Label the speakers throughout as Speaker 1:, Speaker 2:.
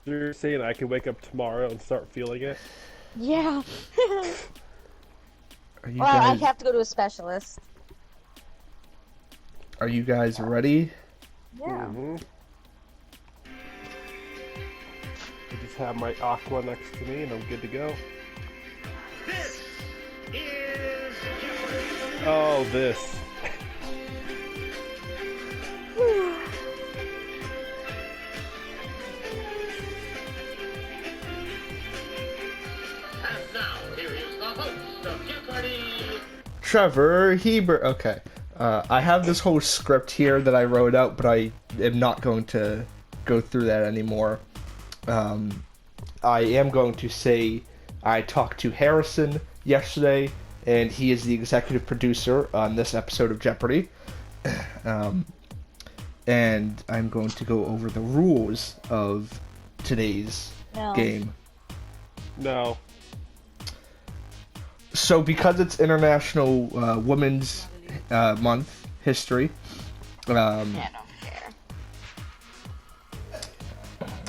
Speaker 1: You're saying I can wake up tomorrow and start feeling it?
Speaker 2: Yeah.
Speaker 3: Are you
Speaker 2: Well, I
Speaker 3: guys
Speaker 2: have to go to a specialist.
Speaker 3: are you guys ready?
Speaker 2: Yeah.
Speaker 1: Mm-hmm. I just have my aqua next to me and I'm good to go.
Speaker 4: This is Jeopardy!
Speaker 1: Oh, this.
Speaker 4: And now, here is the host of Jeopardy!
Speaker 3: Trevor Hebert. Okay. I have this whole script here that I wrote out, but I am not going to go through that anymore. I am going to say I talked to Harrison yesterday, and he is the executive producer on this episode of Jeopardy. And I'm going to go over the rules of today's game.
Speaker 1: No.
Speaker 3: So because it's International Women's Month history,
Speaker 2: Yeah, I don't care.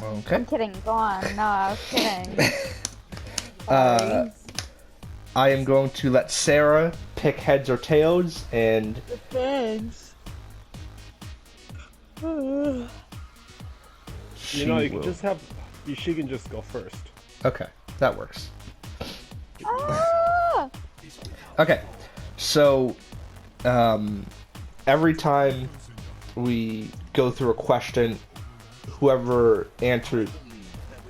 Speaker 3: okay.
Speaker 2: I'm kidding. Go on. No, I was kidding. Sorry.
Speaker 3: I am going to let Sarah pick heads or tails, and
Speaker 2: Thanks.
Speaker 3: she
Speaker 1: You know, you
Speaker 3: will...
Speaker 1: can just have. She can just go first.
Speaker 3: Okay, that works.
Speaker 2: Ah!
Speaker 3: Okay, so every time we go through a question, whoever answered,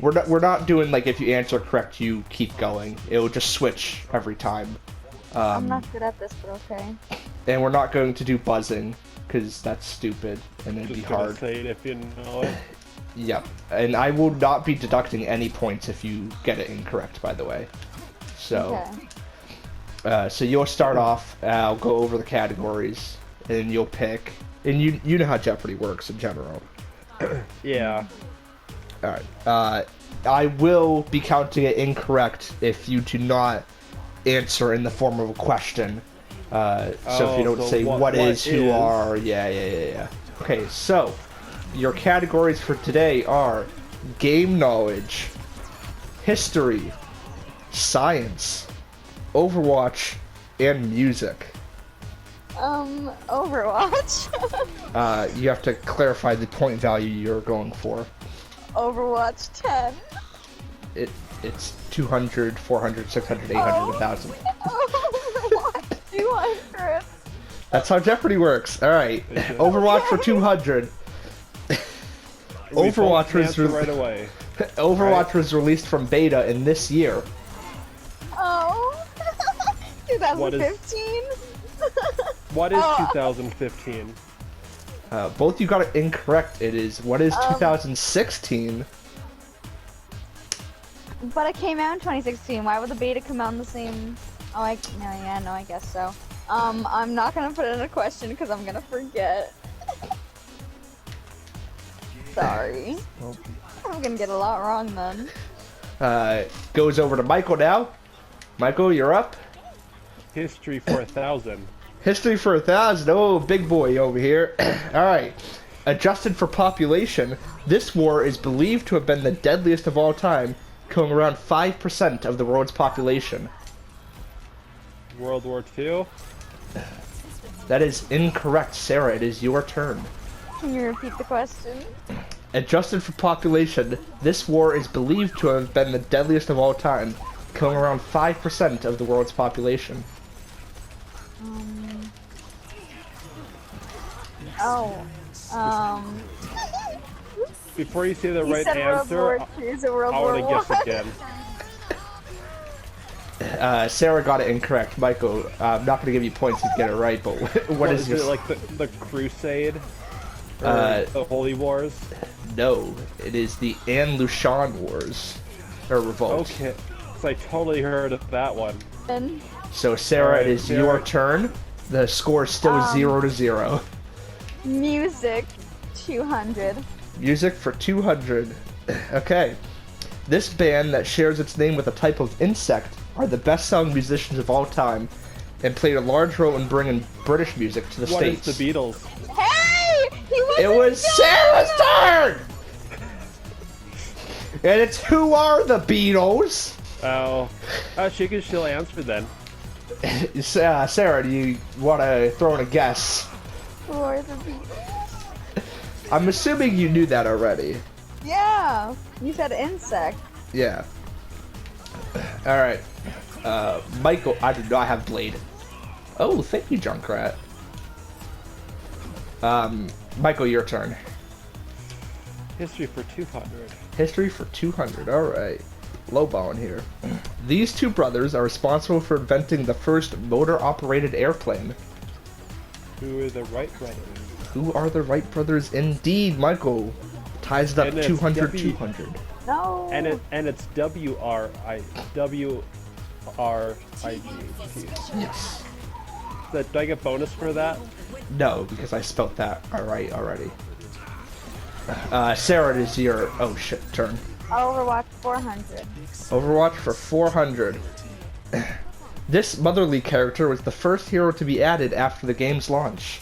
Speaker 3: we're not doing like if you answer correct, you keep going. It will just switch every time.
Speaker 2: I'm not good at this, but okay.
Speaker 3: And we're not going to do buzzing because that's stupid and it'd be
Speaker 1: Just gonna
Speaker 3: hard.
Speaker 1: say it if you know it.
Speaker 3: Yep, and I will not be deducting any points if you get it incorrect, by the way. So,
Speaker 2: Okay.
Speaker 3: so you'll start off. I'll go over the categories, and you'll pick. And you know how Jeopardy works in general.
Speaker 1: Yeah.
Speaker 3: All right. I will be counting it incorrect if you do not answer in the form of a question. So if you don't
Speaker 1: so
Speaker 3: say
Speaker 1: what
Speaker 3: what is, who
Speaker 1: is.
Speaker 3: are, yeah. Okay, so your categories for today are game knowledge, history, science, Overwatch, and music.
Speaker 2: Overwatch.
Speaker 3: You have to clarify the point value you're going for.
Speaker 2: Overwatch 10.
Speaker 3: It's 200, 400, 600, 800, 1,000.
Speaker 2: Overwatch 200.
Speaker 3: That's how Jeopardy works. All right, Overwatch for 200.
Speaker 1: We both
Speaker 3: Overwatch was
Speaker 1: answer right away.
Speaker 3: Overwatch was released from beta in this year.
Speaker 2: Oh. 2015?
Speaker 1: What is
Speaker 2: Oh.
Speaker 1: 2015?
Speaker 3: Both you got it incorrect. It is what is 2016?
Speaker 2: But it came out in 2016. Why would the beta come out in the same... Oh, I guess so. I'm not gonna put it in a question because I'm gonna forget. Sorry.
Speaker 3: Well,
Speaker 2: I'm gonna get a lot wrong then.
Speaker 3: goes over to Michael now. Michael, you're up.
Speaker 1: History for 1,000.
Speaker 3: History for 1,000. Oh, big boy over here. All right. Adjusted for population, this war is believed to have been the deadliest of all time, killing around 5% of the world's population.
Speaker 1: World War II.
Speaker 3: That is incorrect, Sarah. It is your turn.
Speaker 2: Can you repeat the question?
Speaker 3: Adjusted for population, this war is believed to have been the deadliest of all time, killing around 5% of the world's population.
Speaker 1: Before you say the
Speaker 2: You
Speaker 1: right
Speaker 2: said World
Speaker 1: answer,
Speaker 2: War II, is it World
Speaker 1: I
Speaker 2: War
Speaker 1: want to guess
Speaker 2: I?
Speaker 1: again.
Speaker 3: Sarah got it incorrect. Michael, I'm not going to give you points if you get it right, but what is
Speaker 1: is
Speaker 3: your...
Speaker 1: it like the Crusade? Or the Holy Wars?
Speaker 3: No, it is the An Lushan Wars. Or Revolt.
Speaker 1: Okay. So I totally heard of that one.
Speaker 3: So Sarah,
Speaker 1: Alright,
Speaker 3: it is
Speaker 1: Sarah.
Speaker 3: your turn. The score is still 0-0.
Speaker 2: Music 200.
Speaker 3: Music for 200. Okay. This band that shares its name with a type of insect are the best-selling musicians of all time and played a large role in bringing British music to the
Speaker 1: What
Speaker 3: States.
Speaker 1: is the Beatles?
Speaker 2: Hey! He
Speaker 3: It was Sarah's turn! And it's who are the Beatles?
Speaker 1: Oh, she can still answer then.
Speaker 3: Sarah, do you want to throw in a guess?
Speaker 2: Who are the Beatles?
Speaker 3: I'm assuming you knew that already.
Speaker 2: Yeah, you said insect.
Speaker 3: Yeah. All right. Michael, I do not have Blade. Oh, thank you, Junkrat. Michael, your turn.
Speaker 1: History for 200.
Speaker 3: History for 200. All right. Lowballing here. These two brothers are responsible for inventing the first motor-operated airplane.
Speaker 1: Who are the Wright brothers?
Speaker 3: Who are the Wright brothers? Indeed, Michael. Ties it up
Speaker 1: And it's
Speaker 3: 200,
Speaker 1: W-
Speaker 3: 200.
Speaker 2: No.
Speaker 1: And it's W-R-I-G.
Speaker 3: Yes.
Speaker 1: Do I get bonus for that?
Speaker 3: No, because I spelt that alright already. Sarah, it is your turn.
Speaker 2: Overwatch 400.
Speaker 3: Overwatch for 400. This motherly character was the first hero to be added after the game's launch.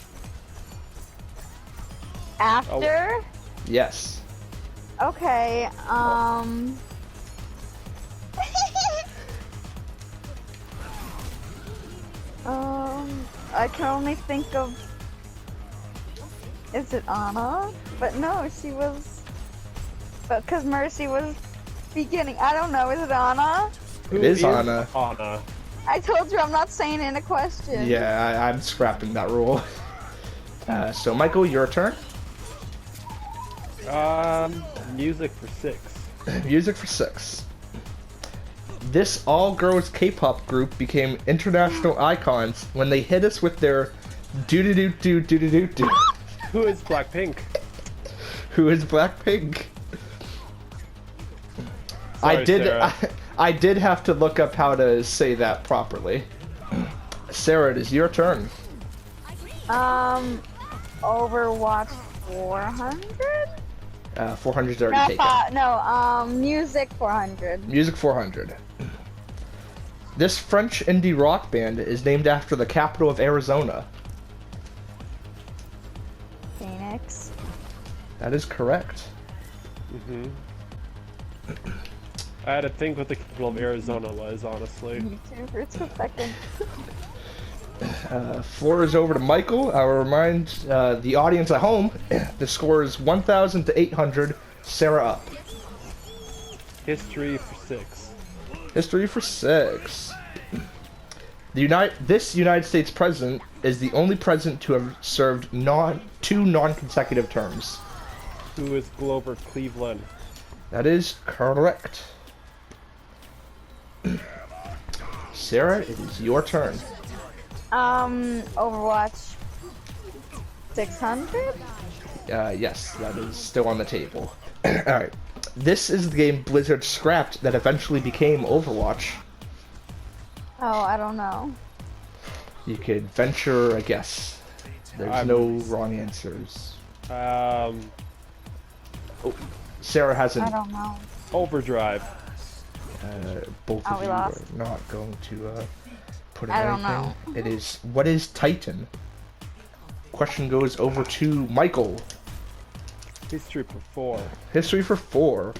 Speaker 2: After?
Speaker 3: Yes.
Speaker 2: Okay, I can only think of... Is it Anna? But no, she was... But because Mercy was beginning. I don't know, is it Anna?
Speaker 3: It is Anna.
Speaker 1: Anna.
Speaker 2: I told you I'm not saying it in a question.
Speaker 3: Yeah, I'm scrapping that rule. So, Michael, your turn.
Speaker 1: Music for 6.
Speaker 3: Music for 6. This all-girls K-pop group became international icons when they hit us with their do-do-do-do-do-do-do.
Speaker 1: Who is Blackpink?
Speaker 3: Who is Blackpink?
Speaker 1: Sorry, Sarah.
Speaker 3: I did have to look up how to say that properly. Sarah, it is your turn.
Speaker 2: Overwatch 400?
Speaker 3: 400's already taken.
Speaker 2: Music 400.
Speaker 3: Music 400. This French indie rock band is named after the capital of Arizona.
Speaker 2: Phoenix.
Speaker 3: That is correct.
Speaker 1: I had to think what the capital of Arizona was, honestly.
Speaker 2: Me too for a second.
Speaker 3: 4 is over to Michael. I will remind the audience at home, the score is 1,000 to 800. Sarah up.
Speaker 1: History for 6.
Speaker 3: History for 6. This United States president is the only president to have served 2 non-consecutive terms.
Speaker 1: Who is Glover Cleveland?
Speaker 3: That is correct. Sarah, it is your turn.
Speaker 2: Overwatch 600?
Speaker 3: Yes, that is still on the table. Alright. This is the game Blizzard scrapped that eventually became Overwatch.
Speaker 2: Oh, I don't know.
Speaker 3: You could venture a guess. There's no wrong answers. Sarah
Speaker 2: I
Speaker 3: hasn't.
Speaker 2: don't know.
Speaker 1: Overdrive.
Speaker 3: Both
Speaker 2: Oh,
Speaker 3: of
Speaker 2: we
Speaker 3: you
Speaker 2: lost.
Speaker 3: are not going to put in
Speaker 2: I don't
Speaker 3: anything.
Speaker 2: know.
Speaker 3: It is, what is Titan? Question goes over to Michael.
Speaker 1: History for 4.
Speaker 3: History for 4.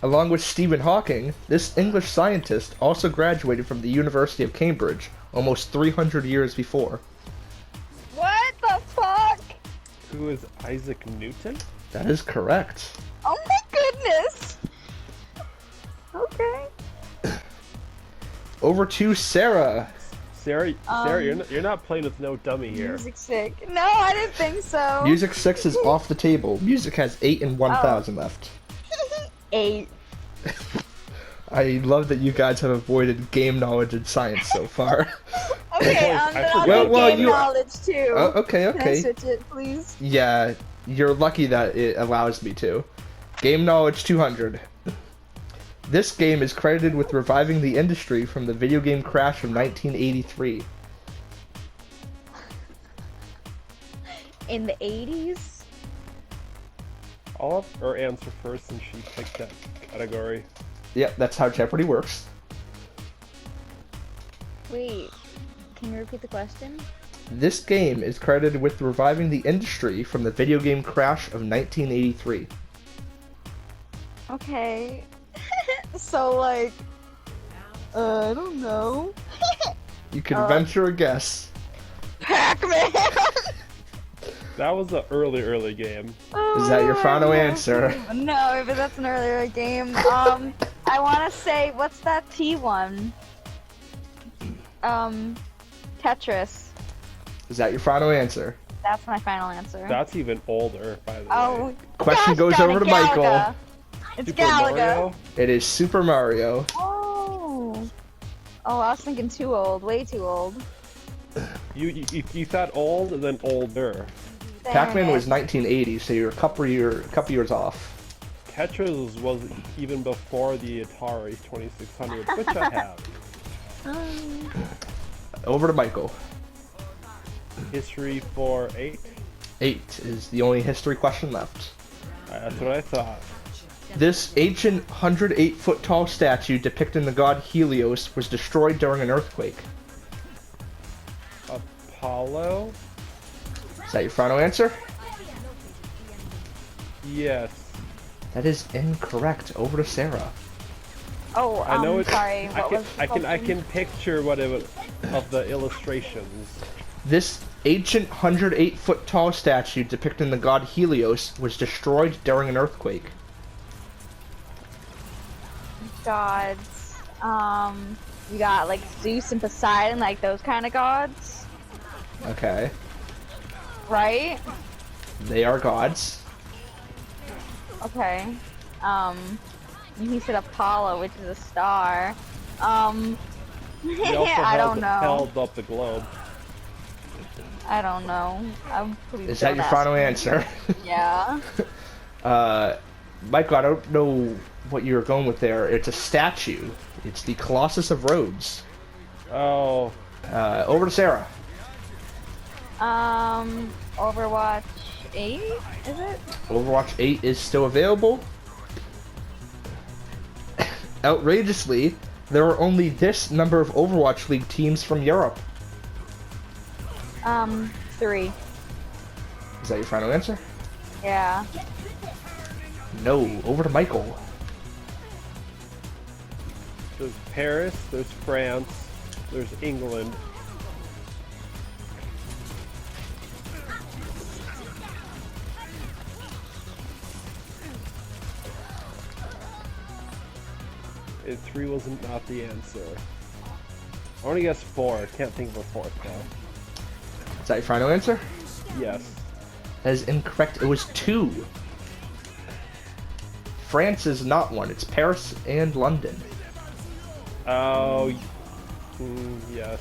Speaker 3: Along with Stephen Hawking, this English scientist also graduated from the University of Cambridge almost 300 years before.
Speaker 2: What the fuck?
Speaker 1: Who is Isaac Newton?
Speaker 3: That is correct.
Speaker 2: Oh my goodness! Okay.
Speaker 3: Over to Sarah.
Speaker 1: Sarah, you're not playing with no dummy here.
Speaker 2: Music sick. No, I didn't think so.
Speaker 3: Music 6 is off the table. Music has 8 and 1,000 left.
Speaker 2: 8.
Speaker 3: I love that you guys have avoided game knowledge and science so far.
Speaker 2: Okay,
Speaker 1: I
Speaker 2: then I'll
Speaker 1: forgot.
Speaker 2: do
Speaker 3: Well,
Speaker 2: game
Speaker 3: you-
Speaker 2: knowledge too.
Speaker 3: Okay.
Speaker 2: Can I switch it, please?
Speaker 3: Yeah, you're lucky that it allows me to. Game knowledge 200. This game is credited with reviving the industry from the video game crash of 1983.
Speaker 2: In the 80s?
Speaker 1: I'll have her answer first since she picked that category.
Speaker 3: Yep, that's how Jeopardy works.
Speaker 2: Wait, can you repeat the question?
Speaker 3: This game is credited with reviving the industry from the video game crash of 1983.
Speaker 2: Okay. So like, I don't know.
Speaker 3: You can venture a guess.
Speaker 2: Pac-Man.
Speaker 1: That was an early game.
Speaker 3: Is that your final answer?
Speaker 2: No, but that's an earlier game. I want to say, what's that T one? Tetris.
Speaker 3: Is that your final answer?
Speaker 2: That's my final answer.
Speaker 1: That's even older, by the way.
Speaker 2: Oh.
Speaker 3: Question
Speaker 2: gosh
Speaker 3: goes
Speaker 2: darn
Speaker 3: over
Speaker 2: it,
Speaker 3: to Michael.
Speaker 2: Galaga. It's
Speaker 1: Super
Speaker 2: Galaga.
Speaker 1: Mario?
Speaker 3: It is Super Mario.
Speaker 2: Oh. Oh, I was thinking too old. Way too old.
Speaker 1: You thought old and then older.
Speaker 2: Dang
Speaker 3: Pac-Man
Speaker 2: it.
Speaker 3: was 1980, so you're a couple years off.
Speaker 1: Tetris was even before the Atari 2600, which I have.
Speaker 3: Over to Michael.
Speaker 1: History for 8.
Speaker 3: 8 is the only history question left.
Speaker 1: That's what I thought.
Speaker 3: This ancient 108-foot tall statue depicting the god Helios was destroyed during an earthquake.
Speaker 1: Apollo?
Speaker 3: Is that your final answer?
Speaker 1: Yes.
Speaker 3: That is incorrect. Over to Sarah.
Speaker 2: Oh,
Speaker 1: I know it's.
Speaker 2: sorry. What was the
Speaker 1: I
Speaker 2: question?
Speaker 1: can picture what it was of the illustrations.
Speaker 3: This ancient 108-foot tall statue depicting the god Helios was destroyed during an earthquake.
Speaker 2: Gods. You got like Zeus and Poseidon, like those kind of gods,
Speaker 3: Okay.
Speaker 2: right?
Speaker 3: They are gods.
Speaker 2: Okay. He said Apollo, which is a star.
Speaker 1: He also
Speaker 2: I don't know.
Speaker 1: held up the globe.
Speaker 2: I don't know. I'm pretty
Speaker 3: Is that your final answer?
Speaker 2: Yeah.
Speaker 3: Michael, I don't know what you were going with there. It's a statue. It's the Colossus of Rhodes.
Speaker 1: Oh,
Speaker 3: Over to Sarah.
Speaker 2: Overwatch 8, is it?
Speaker 3: Overwatch 8 is still available. Outrageously, there are only this number of Overwatch League teams from Europe.
Speaker 2: 3.
Speaker 3: Is that your final answer?
Speaker 2: Yeah.
Speaker 3: No. Over to Michael.
Speaker 1: there's Paris, there's France, there's England. And 3 wasn't not the answer. I want to guess 4. Can't think of a fourth though.
Speaker 3: Is that your final answer?
Speaker 1: Yes.
Speaker 3: That is incorrect. It was 2. France is not one. It's Paris and London.
Speaker 1: Oh, yes.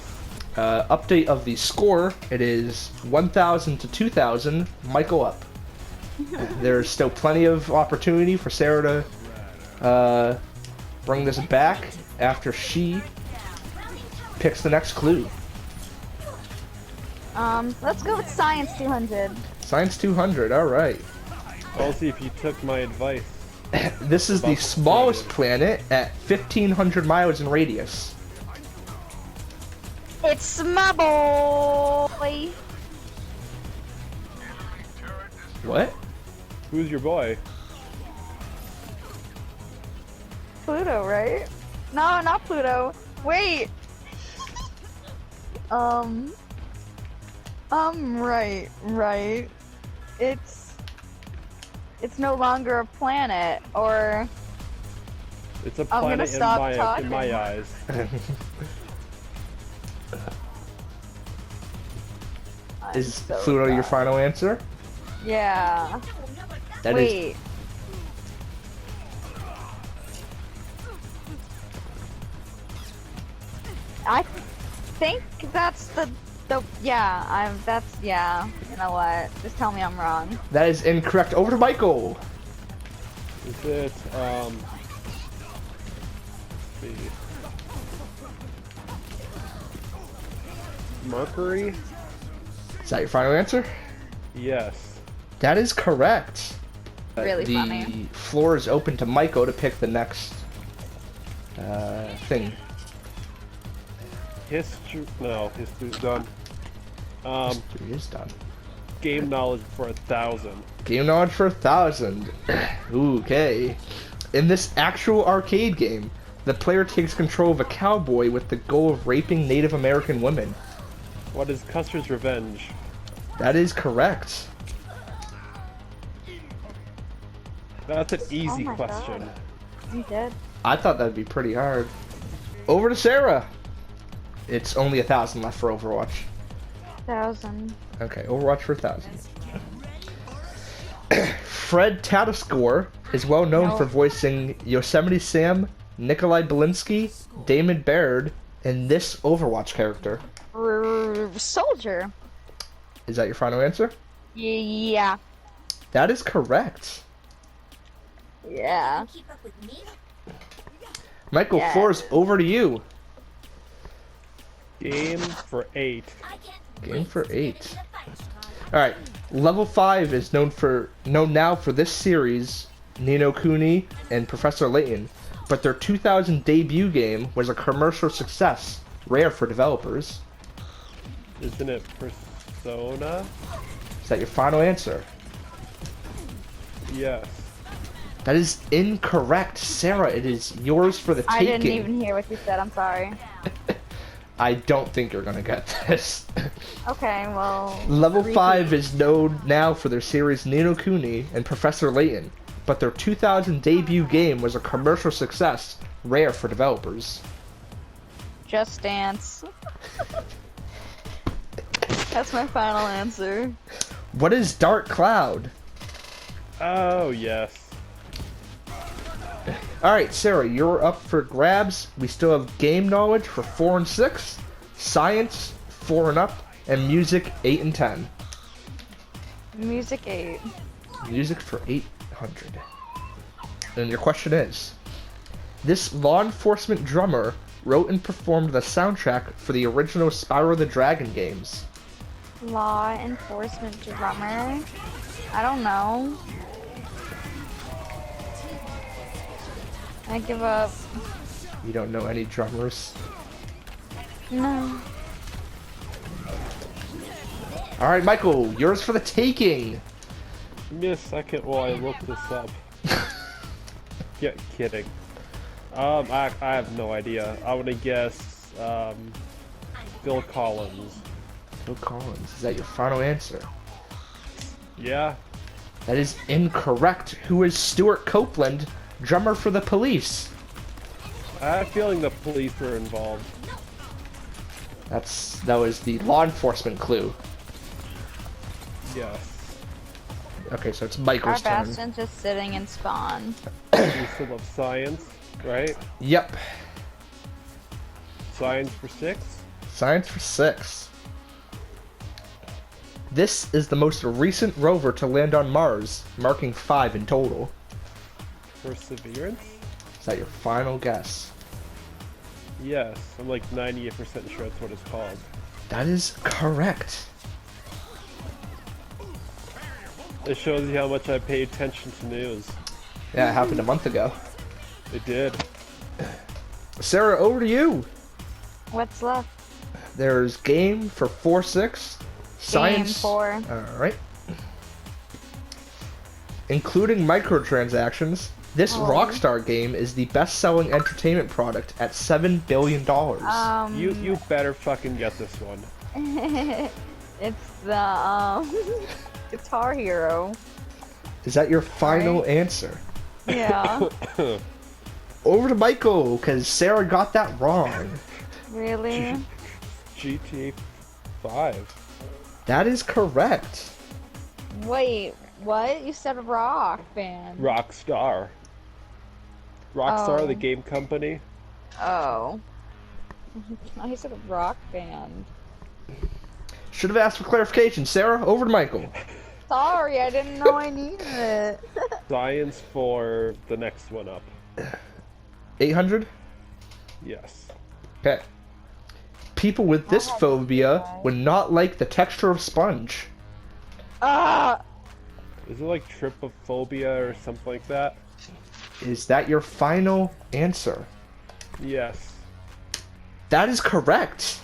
Speaker 3: Update of the score. It is 1,000 to 2,000. Michael up. There's still plenty of opportunity for Sarah to bring this back after she picks the next clue.
Speaker 2: Let's go with Science 200.
Speaker 3: Science 200. All right.
Speaker 1: I'll see if you took my advice.
Speaker 3: This is the smallest planet at 1,500 miles in radius.
Speaker 2: It's my boy.
Speaker 3: What?
Speaker 1: Who's your boy?
Speaker 2: Pluto, right? No, not Pluto. Wait. Right. It's no longer a planet, or
Speaker 1: It's a
Speaker 2: I'm gonna
Speaker 1: planet
Speaker 2: stop
Speaker 1: in
Speaker 2: talking.
Speaker 1: my eyes.
Speaker 2: I'm
Speaker 3: Is
Speaker 2: so
Speaker 3: Pluto your
Speaker 2: sorry.
Speaker 3: final answer?
Speaker 2: Yeah.
Speaker 3: That is
Speaker 2: Wait. I think that's the yeah, you know what? Just tell me I'm wrong.
Speaker 3: that is incorrect. Over to Michael.
Speaker 1: Is it, let's see. Mercury?
Speaker 3: Is that your final answer?
Speaker 1: Yes.
Speaker 3: That is correct.
Speaker 2: Really
Speaker 3: the
Speaker 2: funny.
Speaker 3: floor is open to Michael to pick the next thing.
Speaker 1: History's done.
Speaker 3: History is done.
Speaker 1: Game knowledge for 1,000.
Speaker 3: Game knowledge for 1,000. Okay. In this actual arcade game, the player takes control of a cowboy with the goal of raping Native American women.
Speaker 1: What is Custer's Revenge?
Speaker 3: That is correct.
Speaker 1: That's an easy
Speaker 2: my
Speaker 1: question.
Speaker 2: God. I'm dead.
Speaker 3: I thought that'd be pretty hard. Over to Sarah. It's only 1,000 left for Overwatch.
Speaker 2: 1,000.
Speaker 3: Okay, Overwatch for 1,000. Fred Tatascore is well known
Speaker 2: No.
Speaker 3: for voicing Yosemite Sam, Nikolai Belinsky, Damon Baird, and this Overwatch character.
Speaker 2: Soldier.
Speaker 3: Is that your final answer?
Speaker 2: Yeah.
Speaker 3: That is correct.
Speaker 2: Yeah.
Speaker 3: Michael,
Speaker 2: Yeah.
Speaker 3: floor is over to you.
Speaker 1: Game for 8.
Speaker 3: Game for 8. Alright, level 5 is known now for this series, Nino Cooney and Professor Layton, but their 2000 debut game was a commercial success, rare for developers.
Speaker 1: Isn't it Persona?
Speaker 3: Is that your final answer?
Speaker 1: Yes.
Speaker 3: That is incorrect. Sarah, it is yours for the
Speaker 2: I
Speaker 3: taking.
Speaker 2: didn't even hear what you said. I'm sorry.
Speaker 3: I don't think you're gonna get this.
Speaker 2: Okay, well.
Speaker 3: Level
Speaker 2: repeat.
Speaker 3: 5 is known now for their series Nino Cooney and Professor Layton, but their 2000 debut game was a commercial success, rare for developers.
Speaker 2: Just Dance. That's my final answer.
Speaker 3: What is Dark Cloud?
Speaker 1: Oh, yes.
Speaker 3: Alright, Sarah, you're up for grabs. We still have game knowledge for 4 and 6, science 4 and up, and music 8 and 10.
Speaker 2: Music 8.
Speaker 3: Music for 800. And your question is, this law enforcement drummer wrote and performed the soundtrack for the original Spyro the Dragon games.
Speaker 2: Law enforcement drummer. I don't know. I give up.
Speaker 3: You don't know any drummers?
Speaker 2: No.
Speaker 3: Alright, Michael, yours for the taking.
Speaker 1: Give me a second while I look this up. Yeah, kidding. I have no idea. I'm gonna guess, Phil Collins.
Speaker 3: Phil Collins, is that your final answer?
Speaker 1: Yeah?
Speaker 3: That is incorrect. Who is Stuart Copeland, drummer for the Police?
Speaker 1: I have a feeling the police were involved.
Speaker 3: That was the law enforcement clue.
Speaker 1: Yes.
Speaker 3: Okay, so it's
Speaker 2: Our
Speaker 3: Michael's turn.
Speaker 2: Bastion's just sitting in spawn.
Speaker 1: We still have science, right?
Speaker 3: Yep.
Speaker 1: Science for 6?
Speaker 3: Science for 6. This is the most recent rover to land on Mars, marking 5 in total.
Speaker 1: Perseverance?
Speaker 3: Is that your final guess?
Speaker 1: Yes, I'm like 98% sure that's what it's called.
Speaker 3: That is correct.
Speaker 1: It shows you how much I pay attention to news.
Speaker 3: Yeah, it happened a month ago.
Speaker 1: It did.
Speaker 3: Sarah, over to you.
Speaker 2: What's left?
Speaker 3: There's game for 4-6. Science.
Speaker 2: Game 4.
Speaker 3: Alright. Including microtransactions, this
Speaker 2: Oh.
Speaker 3: Rockstar game is the best-selling entertainment product at $7 billion.
Speaker 1: You better fucking get this one.
Speaker 2: It's the Guitar Hero.
Speaker 3: Is that your final
Speaker 2: Right.
Speaker 3: answer?
Speaker 2: Yeah.
Speaker 3: Over to Michael, because Sarah got that wrong.
Speaker 2: Really?
Speaker 1: GTA 5.
Speaker 3: That is correct.
Speaker 2: Wait, what? You said rock band.
Speaker 1: Rockstar. Rockstar,
Speaker 2: Oh.
Speaker 1: the game company.
Speaker 2: Oh. I said rock band.
Speaker 3: Should have asked for clarification. Sarah, over to Michael.
Speaker 2: Sorry, I didn't know I needed it.
Speaker 1: Science for the next one up.
Speaker 3: 800?
Speaker 1: Yes.
Speaker 3: Okay. People with this
Speaker 2: Oh,
Speaker 3: phobia
Speaker 2: okay.
Speaker 3: would not like the texture of sponge.
Speaker 2: Ah!
Speaker 1: Is it like trypophobia or something like that?
Speaker 3: Is that your final answer?
Speaker 1: Yes.
Speaker 3: That is correct.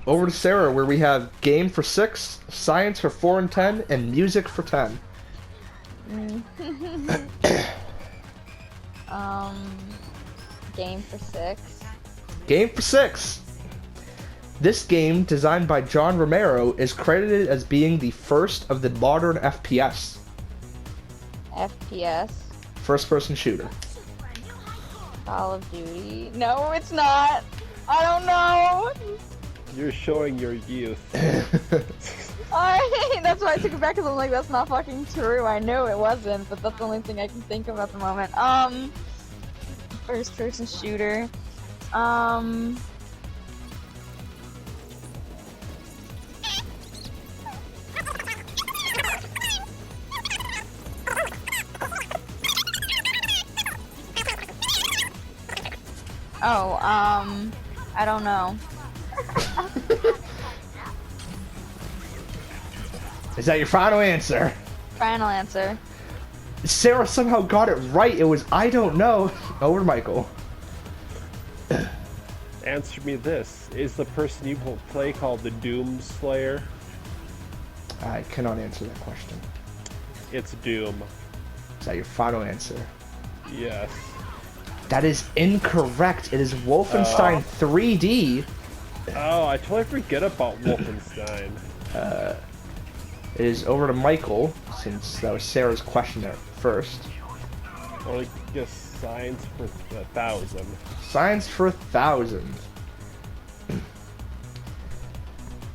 Speaker 3: Over to Sarah, where we have game for 6, science for 4 and 10, and music for 10.
Speaker 2: Game for 6.
Speaker 3: Game for 6. This game, designed by John Romero, is credited as being the first of the modern FPS.
Speaker 2: FPS.
Speaker 3: First-person shooter.
Speaker 2: Call of Duty. No, it's not. I don't know.
Speaker 1: You're showing your youth.
Speaker 2: That's why I took it back, because I'm like, that's not fucking true. I knew it wasn't, but that's the only thing I can think of at the moment. First person shooter. I don't know.
Speaker 3: Is that your final answer?
Speaker 2: Final answer.
Speaker 3: Sarah somehow got it right. It was I don't know. Over to Michael.
Speaker 1: Answer me this. Is the person you will play called the Doom Slayer?
Speaker 3: I cannot answer that question.
Speaker 1: It's Doom.
Speaker 3: Is that your final answer?
Speaker 1: Yes.
Speaker 3: That is incorrect. It is Wolfenstein 3D.
Speaker 1: Oh, I totally forget about Wolfenstein.
Speaker 3: It is over to Michael, since that was Sarah's question at first.
Speaker 1: I only guess Science for 1,000.
Speaker 3: Science for 1,000.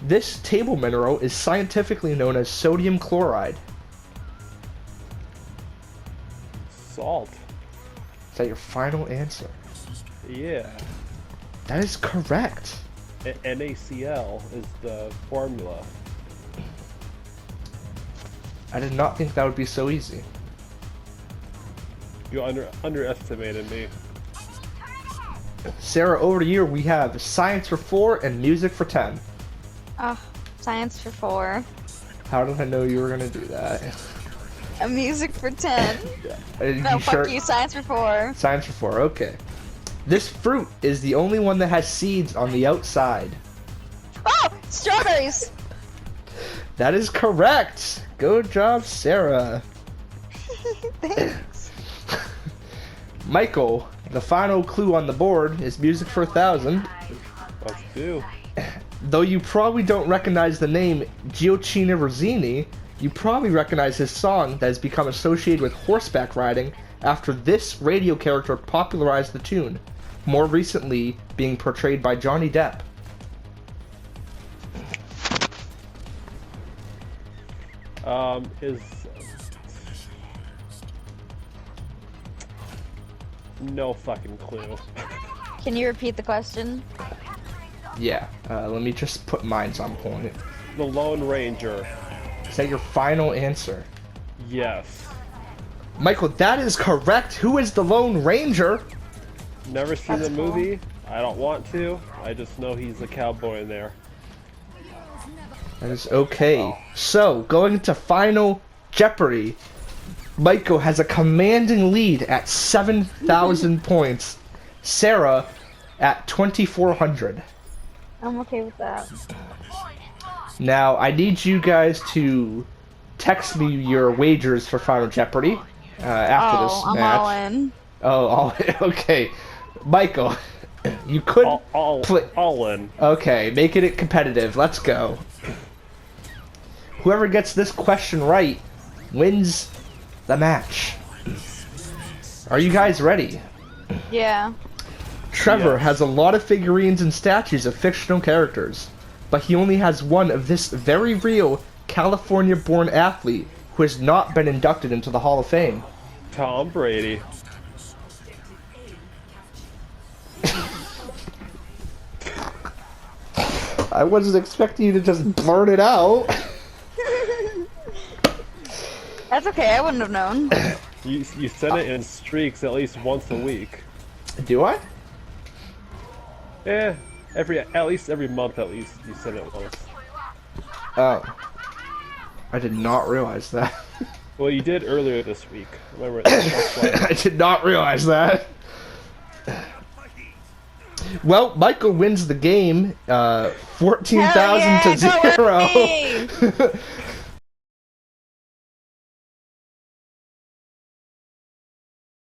Speaker 3: This table mineral is scientifically known as sodium chloride.
Speaker 1: Salt.
Speaker 3: Is that your final answer?
Speaker 1: Yeah.
Speaker 3: That is correct.
Speaker 1: NaCl is the formula.
Speaker 3: I did not think that would be so easy.
Speaker 1: You underestimated me.
Speaker 3: Sarah, over to you. We have science for 4 and music for 10.
Speaker 2: Science for 4.
Speaker 3: How did I know you were gonna do that?
Speaker 2: Music for 10. No,
Speaker 3: You
Speaker 2: fuck
Speaker 3: sure?
Speaker 2: you. Science for 4.
Speaker 3: Science for 4, okay. This fruit is the only one that has seeds on the outside.
Speaker 2: Oh! Strawberries!
Speaker 3: That is correct! Good job, Sarah.
Speaker 2: Thanks.
Speaker 3: Michael, the final clue on the board is music for 1,000.
Speaker 1: Let's do.
Speaker 3: Though you probably don't recognize the name Gioacchino Rossini, you probably recognize his song that has become associated with horseback riding after this radio character popularized the tune, more recently being portrayed by Johnny Depp.
Speaker 1: Is... No fucking clue.
Speaker 2: Can you repeat the question?
Speaker 3: Yeah, let me just put mines on point.
Speaker 1: The Lone Ranger.
Speaker 3: Is that your final answer?
Speaker 1: Yes.
Speaker 3: Michael, that is correct. Who is the Lone Ranger?
Speaker 1: Never seen
Speaker 2: That's
Speaker 1: the
Speaker 2: cool.
Speaker 1: movie. I don't want to. I just know he's a cowboy in there.
Speaker 3: That is okay. So, going to Final Jeopardy, Michael has a commanding lead at 7,000 points. Sarah at 2,400.
Speaker 2: I'm okay with that.
Speaker 3: Now, I need you guys to text me your wagers for Final Jeopardy after this
Speaker 2: I'm
Speaker 3: match.
Speaker 2: all in.
Speaker 3: Oh, okay. Michael, you could play.
Speaker 1: All in.
Speaker 3: Okay, making it competitive. Let's go. Whoever gets this question right wins the match. Are you guys ready?
Speaker 2: Yeah.
Speaker 3: Trevor
Speaker 1: Yes.
Speaker 3: has a lot of figurines and statues of fictional characters, but he only has one of this very real California-born athlete who has not been inducted into the Hall of Fame.
Speaker 1: Tom Brady.
Speaker 3: I wasn't expecting you to just blurt it out.
Speaker 2: That's okay, I wouldn't have known.
Speaker 1: You send it in streaks at least once a week.
Speaker 3: Do I?
Speaker 1: Eh, at least every month at least you send it once.
Speaker 3: Oh. I did not realize that.
Speaker 1: Well, you did earlier this week. Remember, that's why.
Speaker 3: I did not realize that. Well, Michael wins the game, 14,000
Speaker 2: Hell yeah,
Speaker 3: to
Speaker 2: go
Speaker 3: 0.